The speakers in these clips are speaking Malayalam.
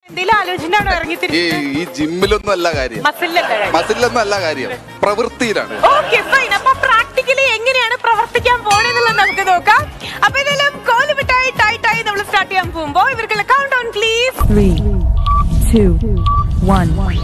ഈ ജിമ്മിലൊന്നും അല്ല കാര്യം, മസിലൊന്നും അല്ല കാര്യം, പ്രവൃത്തിയിലാണ്. പ്രാക്ടിക്കലി എങ്ങനെയാണ് പ്രവർത്തിക്കാൻ പോണെന്നുള്ളത് നമുക്ക് നോക്കാം. അപ്പൊ ഇതെല്ലാം കോലുമിട്ടായി ടൈറ്റായി നമ്മൾ സ്റ്റാർട്ട് ചെയ്യാൻ പോകുമ്പോ ഇവർക്കുള്ള കൗണ്ട് ഡൗൺ പ്ലീസ്. 3, 2, 1.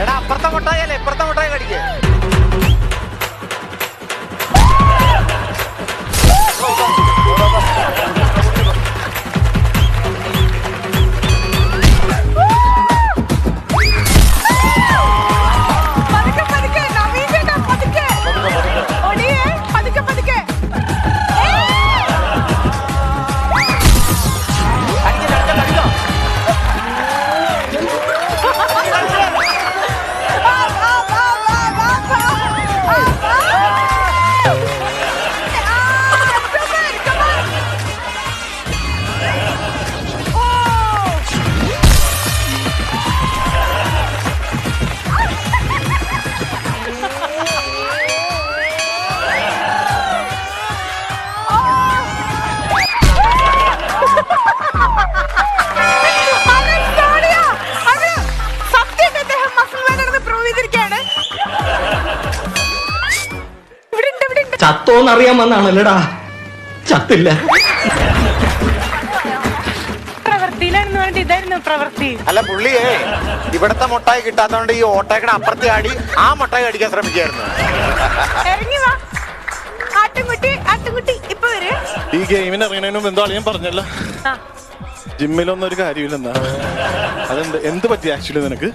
എടാ അപ്പുറത്തെ മുട്ടായല്ലേ ഇപ്പുറത്തെ മുട്ടായി കടിക്കേ. ചത്തോന്നറിയാമെന്നാണല്ലടാ, ചത്തില്ല. അല്ല പുള്ളിയെ ഇവിടത്തെ മുട്ടായി കിട്ടാത്തോണ്ട് ഈ ഓട്ടേക്കടെ അപ്പുറത്തെ ആടി ആ മുട്ടായി അടിക്കാൻ ശ്രമിക്കായിരുന്നു. ഈ ഗെയിമിന് ഇറങ്ങണതിന് മുമ്പ് എന്തോ ഞാൻ പറഞ്ഞല്ലോ, ജിമ്മിലൊന്നും ഒരു കാര്യമില്ലെന്നാ. അതെന്ത് എന്ത് പറ്റി ആക്ച്വലി നിനക്ക്?